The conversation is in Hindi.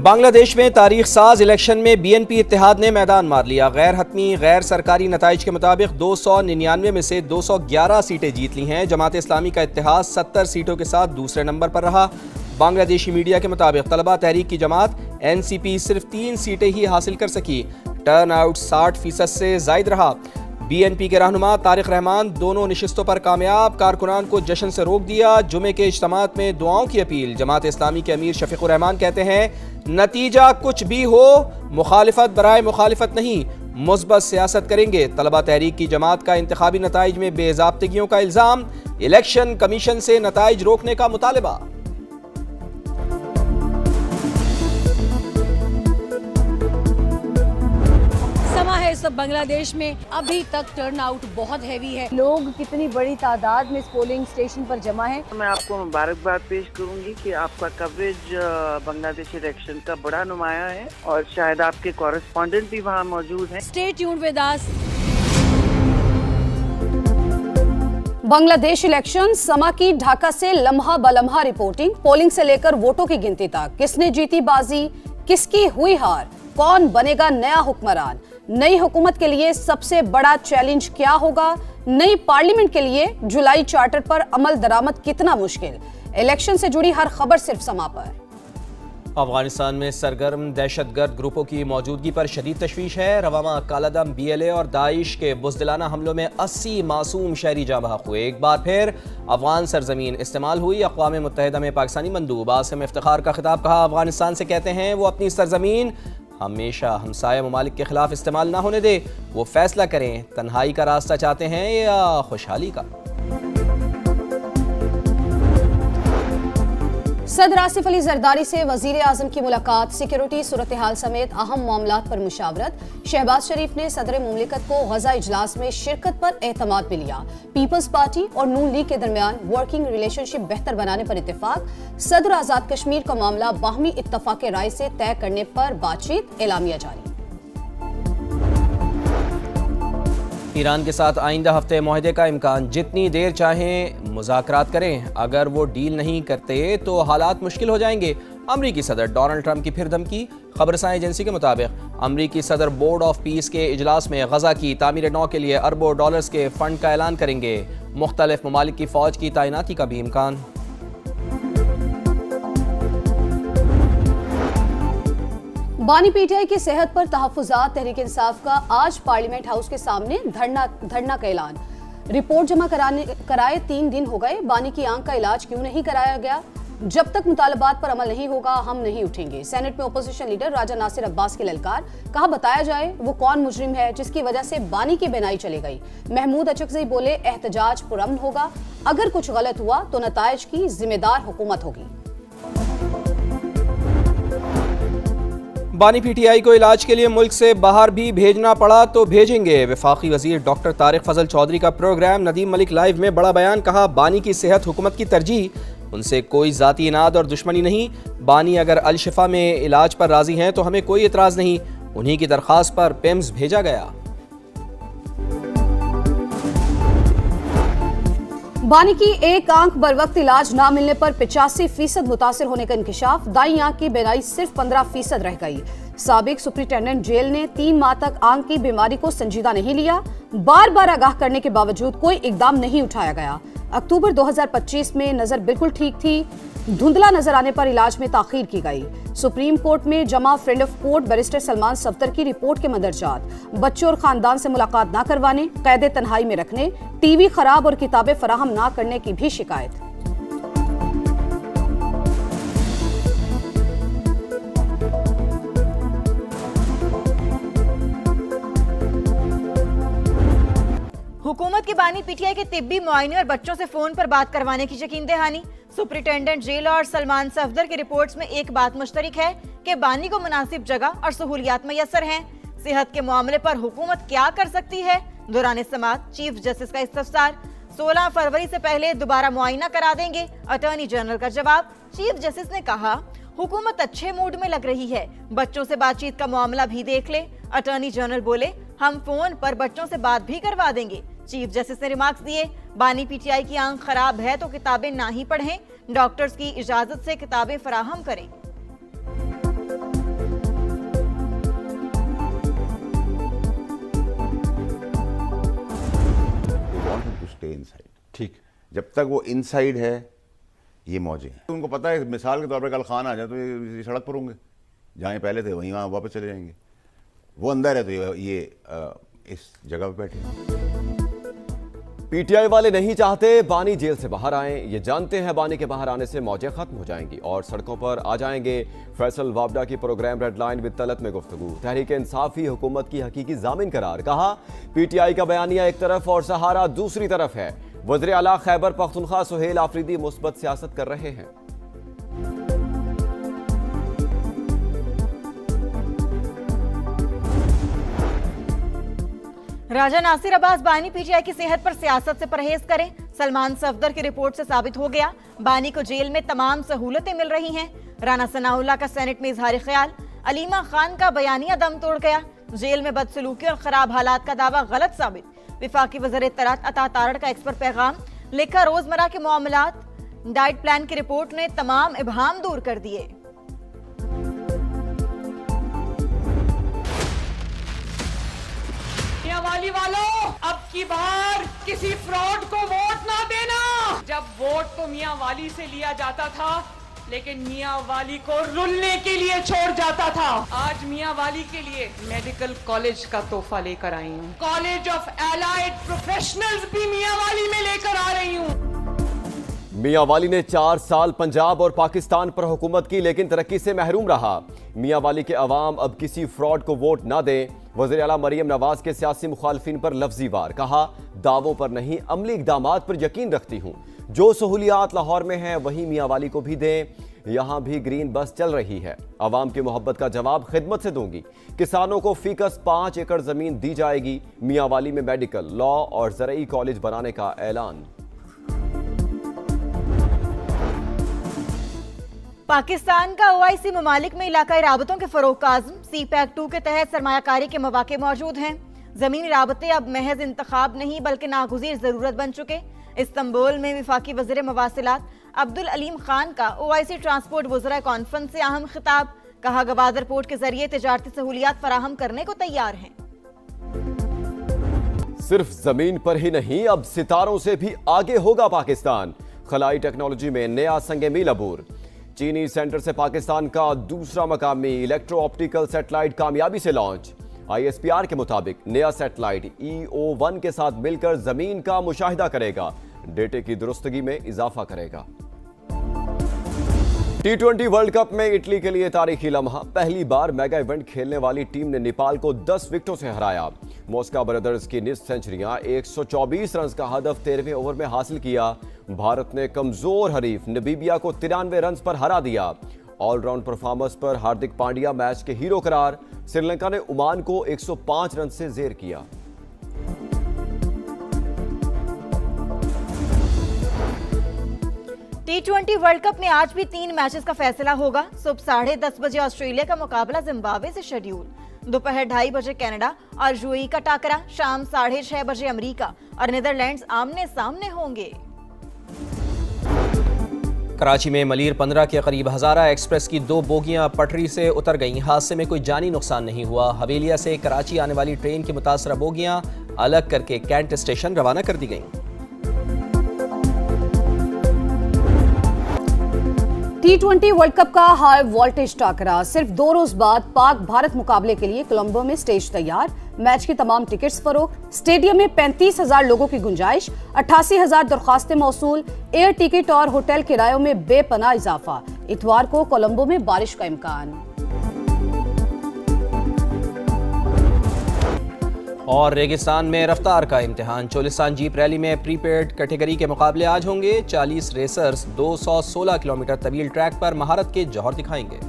बांग्लादेश में तारीख साज इलेक्शन में बीएनपी इत्तेहाद ने मैदान मार लिया। गैर हतमी गैर सरकारी नताइज के मुताबिक 299 में से 211 सीटें जीत ली हैं। जमात इस्लामी का इत्तेहाद 70 सीटों के साथ दूसरे नंबर पर रहा। बांग्लादेशी मीडिया के मुताबिक तलबा तहरीक की जमात एनसीपी सिर्फ 3 सीटें ही हासिल कर सकी। टर्न आउट 60% से जायद रहा। बीएनपी के रहनुमा तारिक रहमान दोनों नशिस्तों पर कामयाब, कारकुनान को जश्न से रोक दिया। जुमे के इज्तिमात में दुआओं की अपील। जमात इस्लामी के अमीर शफीकुर रहमान कहते हैं नतीजा कुछ भी हो मुखालिफत बराए मुखालिफत नहीं, मुस्बत सियासत करेंगे। तलबा तहरीक की जमात का इंतखाबी नताइज में बेज़ाब्तगियों का इल्ज़ाम, इलेक्शन कमीशन से नताइज रोकने का मुतालबा। इस वक्त बांग्लादेश में अभी तक टर्न आउट बहुत हैवी है। लोग कितनी बड़ी तादाद में इस पोलिंग स्टेशन पर जमा है। मैं आपको मुबारकबाद पेश करूंगी कि आपका कवरेज बांग्लादेश इलेक्शन का बड़ा नुमाया है और शायद आपके कॉरेस्पॉन्डेंट भी वहाँ मौजूद हैं। Stay tuned with us. Bangladesh election समा की ढाका से लम्हा बलम्हा रिपोर्टिंग। पोलिंग से लेकर वोटों की गिनती तक किसने जीती बाजी, किसकी हुई हार, कौन बनेगा नया हुक्मरान। नई हुकूमत के लिए सबसे बड़ा चैलेंज क्या होगा। नई पार्लियामेंट के लिए जुलाई चार्टर पर अमल दरामद कितना मुश्किल। इलेक्शन से जुड़ी हर खबर सिर्फ समा पर। अफगानिस्तान में सरगर्म दहशतगर्द ग्रुपों की मौजूदगी पर शदीद तशवीश है। रवामा, कालादम, BLA और दाइश के बुज़दिलाना हमलों में 80 मासूम शहरी जाँ बहक हुए। एक बार फिर अफगान सरजमीन इस्तेमाल हुई। अक़वाम मुत्तहिदा में पाकिस्तानी मंदूब आसिम इफ्तिखार का खिताब। कहा अफगानिस्तान से कहते हैं वो अपनी सरजमीन हमेशा हमसाया ममालिक के खिलाफ इस्तेमाल ना होने दे। वो फैसला करें तन्हाई का रास्ता चाहते हैं या खुशहाली का। सदर आसिफ अली जरदारी से वजीर आजम की मुलाकात। सिक्योरिटी सूरत हाल समेत अहम मामलात पर मुशावरत। शहबाज शरीफ ने सदर मुमलिकत को गजा इजलास में शिरकत पर एतमाद भी लिया। पीपल्स पार्टी और नून लीग के दरमियान वर्किंग रिलेशनशिप बेहतर बनाने पर इत्तेफाक। सदर आजाद कश्मीर का मामला बाहमी इत्तफाक राय से तय करने पर बातचीत। एलामिया जारी। ईरान के साथ आइंदा हफ्ते मुआहदे का इम्कान। जितनी देर चाहें मुज़ाकरात करें, अगर वो डील नहीं करते तो हालात मुश्किल हो जाएंगे। अमरीकी सदर डोनाल्ड ट्रंप की फिर धमकी। खबरसां एजेंसी के मुताबिक अमरीकी सदर बोर्ड ऑफ पीस के इजलास में गजा की तामीर नौ के लिए अरबों डॉलर्स के फंड का ऐलान करेंगे। मुख्तलिफ ममालिक की फौज की तैनाती का भी इम्कान। बानी पीटीआई की सेहत पर तहफ़्फ़ुज़ात। तहरीक इंसाफ का आज पार्लियामेंट हाउस के सामने धरना का ऐलान। रिपोर्ट जमा कराए 3 दिन हो गए। बानी की आंख का इलाज क्यों नहीं कराया गया। जब तक मुतालबात पर अमल नहीं होगा हम नहीं उठेंगे। सेनेट में अपोजिशन लीडर राजा नासिर अब्बास की ललकार। कहा बताया जाए वो कौन मुजरिम है जिसकी वजह से बानी की बेनाई चली गई। महमूद अचकज़ई बोले एहतजाज पुरअमन होगा, अगर कुछ गलत हुआ तो नताइज की जिम्मेदार हुकूमत होगी। बानी पीटीआई को इलाज के लिए मुल्क से बाहर भी भेजना पड़ा तो भेजेंगे। वफाकी वजीर डॉक्टर तारिक फजल चौधरी का प्रोग्राम नदीम मलिक लाइव में बड़ा बयान। कहा बानी की सेहत हुकूमत की तरजीह, उनसे कोई जाती इनाद और दुश्मनी नहीं। बानी अगर अल शिफा में इलाज पर राजी हैं तो हमें कोई इतराज़ नहीं। उन्हीं की दरख्वास्त पर पेम्स भेजा गया। बानी की एक आंख बर वक्त इलाज ना मिलने पर 85% मुतासिर होने का इंकशाफ। दाई आंख की बेनाई सिर्फ 15% रह गई। साबिक सुप्रिंटेंडेंट जेल ने 3 माह तक आंख की बीमारी को संजीदा नहीं लिया। बार बार आगाह करने के बावजूद कोई इकदाम नहीं उठाया गया। अक्टूबर 2025 में नजर बिल्कुल ठीक थी। धुंधला नजर आने पर इलाज में ताखीर की गई। सुप्रीम कोर्ट में जमा friend of court barrister Salman Safdar की रिपोर्ट के मंदरजात। बच्चों और खानदान से मुलाकात ना करवाने, कैद तन्हाई में रखने, टीवी खराब और किताबें फराहम ना करने की भी शिकायत। हुकूमत की बानी पीटीआई के तिब्बी मुआयने और बच्चों से फोन पर बात करवाने की यकीन दहानी। सुप्रिंटेंडेंट जेल और सलमान सफदर की रिपोर्ट्स में एक बात मुश्तरक है कि बानी को मुनासिब जगह और सहूलियात मैसर हैं। सेहत के मामले पर हुकूमत क्या कर सकती है। दौरान समाअत चीफ जस्टिस का इस्तफसार। 16 फरवरी से पहले दोबारा मुआयना करा देंगे, अटॉर्नी जनरल का जवाब। चीफ जस्टिस ने कहा हुकूमत अच्छे मूड में लग रही है, बच्चों से बातचीत का मामला भी देख ले। अटॉर्नी जनरल बोले हम फोन पर बच्चों से बात भी करवा देंगे। चीफ जस्टिस ने रिमार्क्स दिए बानी पीटीआई की आंख खराब है तो किताबें ना ही पढ़ें, डॉक्टर्स की इजाजत से किताबें फराहम करें। Stay inside. ठीक। जब तक वो इनसाइड है ये मौजें हैं। उनको पता है मिसाल के तौर पर कल खान आ जाए तो ये सड़क पर होंगे, जहाँ पहले थे वहीं वहाँ वापस चले जाएंगे। वो अंदर है तो ये इस जगह पे बैठे। पीटीआई वाले नहीं चाहते बानी जेल से बाहर आए। ये जानते हैं बानी के बाहर आने से मौजें खत्म हो जाएंगी और सड़कों पर आ जाएंगे। फैसल वावडा की program red line with Talat में गुफ्तगू। तहरीक इंसाफ ही हुकूमत की हकीकी जामिन करार। कहा पीटीआई का बयानिया एक तरफ और सहारा दूसरी तरफ है। वज़ीर आला खैबर पख्तूनख्वा सुहेल आफरीदी मुस्बत सियासत कर रहे हैं। राजा नासिर अब्बास बानी पीटीआई की सेहत पर सियासत से परहेज करें। सलमान सफदर की रिपोर्ट से साबित हो गया बानी को जेल में तमाम सहूलतें मिल रही हैं। राना सनाउल्लाह का सेनेट में इजहार ख्याल। अलीमा खान का बयानिया दम तोड़ गया। जेल में बदसलूकी और खराब हालात का दावा गलत साबित। विफाकी वज़ीर इत्तलात अता तारड़ का एक्सपर्ट पैगाम। लिखा रोजमर्रा के मामलात। डाइट प्लान की रिपोर्ट ने तमाम इबहाम दूर कर दिए। वाली वालों, अब की बार किसी फ्रॉड को वोट ना देना। जब वोट तो मियां वाली से लिया जाता था, लेकिन मियां वाली को रुलने के लिए छोड़ जाता था। आज मियां वाली के लिए मेडिकल कॉलेज का तोहफा लेकर आई हूँ। कॉलेज ऑफ एलाइड प्रोफेशनल्स भी मियां वाली में लेकर आ रही हूँ। मियां वाली ने 4 साल पंजाब और पाकिस्तान पर हुकूमत की, लेकिन तरक्की से महरूम रहा। मियां वाली के अवाम अब किसी फ्रॉड को वोट ना दें। वज़ीर आला मरियम नवाज के सियासी मुखालफिन पर लफ्जी वार। कहा दावों पर नहीं अमली इक़दामात पर यकीन रखती हूँ। जो सहूलियात लाहौर में हैं वहीं मियां वाली को भी दें। यहाँ भी ग्रीन बस चल रही है। अवाम की मोहब्बत का जवाब खिदमत से दूंगी। किसानों को फीकस 5 एकड़ जमीन दी जाएगी। मियां वाली में मेडिकल, लॉ और ज़रई कॉलेज बनाने का ऐलान। पाकिस्तान का ओआईसी ममालिक में इलाकाई राबतों के फरोग का आज़म। सीपैक 2 के तहत सरमायाकारी के मौके मौजूद हैं। जमीनी राबते अब महज इंतखाब नहीं बल्कि नागुज़ीर ज़रूरत बन चुके। इस्तांबुल में वफाकी वज़ीर मवासिलात अब्दुल अलीम खान का ओआईसी ट्रांसपोर्ट वज़रा कॉन्फ्रेंस से अहम खिताब। कहा गवादर पोर्ट के जरिए तिजारती सहूलियात फराहम करने को तैयार हैं। सिर्फ जमीन पर ही नहीं, अब सितारों से भी आगे होगा पाकिस्तान। खलाई टेक्नोलॉजी में नया संगे मील अबूर। चीनी सेंटर से पाकिस्तान का दूसरा मकामी इलेक्ट्रो ऑप्टिकल सैटेलाइट कामयाबी से लॉन्च। आईएसपीआर के मुताबिक नया सैटेलाइट EO1 के साथ मिलकर जमीन का मुशाहिदा करेगा, डेटे की दुरुस्तगी में इजाफा करेगा। T20 वर्ल्ड कप में इटली के लिए तारीखी लम्हा। पहली बार मेगा इवेंट खेलने वाली टीम ने नेपाल को 10 विकेटों से हराया। मॉस्का ब्रदर्स की निस्फ सेंचुरियां 124 रन का हदफ 13वें ओवर में हासिल किया। भारत ने कमजोर हरीफ नमीबिया को 93 रन पर हरा दिया। ऑलराउंड परफॉर्मेंस पर हार्दिक पांड्या मैच के हीरो करार। श्रीलंका ने ओमान को 105 रन से जेर किया। T20 वर्ल्ड कप में आज भी 3 मैचेस का फैसला होगा। सुबह 10:30 बजे ऑस्ट्रेलिया का मुकाबला जिम्बाब्वे से शेड्यूल। दोपहर 2:30 बजे कनाडा और यूएई का टाकरा। शाम 6:30 बजे अमेरिका और नीदरलैंड्स आमने सामने होंगे। कराची में मलीर 15 के करीब हजारा एक्सप्रेस की 2 बोगियां पटरी से उतर गईं। हादसे में कोई जानी नुकसान नहीं हुआ। हवेलिया से कराची आने वाली ट्रेन की मुतासरा बोगियां अलग करके कैंट स्टेशन रवाना कर दी गईं। T20 वर्ल्ड कप का हाई वोल्टेज टाकरा। सिर्फ 2 रोज बाद पाक भारत मुकाबले के लिए कोलंबो में स्टेज तैयार। मैच की तमाम टिकट्स फरोख्त। स्टेडियम में 35,000 लोगों की गुंजाइश। 88,000 दरख्वास्तें मौसूल। एयर टिकट और होटल किरायों में बेपनाह इजाफा। इतवार को कोलंबो में बारिश का इम्कान। और रेगिस्तान में रफ्तार का इम्तिहान। चोलिस्तान जीप रैली में प्रीपेड कैटेगरी के मुकाबले आज होंगे। 40 रेसर्स 216 किलोमीटर तवील ट्रैक पर महारत के जौहर दिखाएंगे।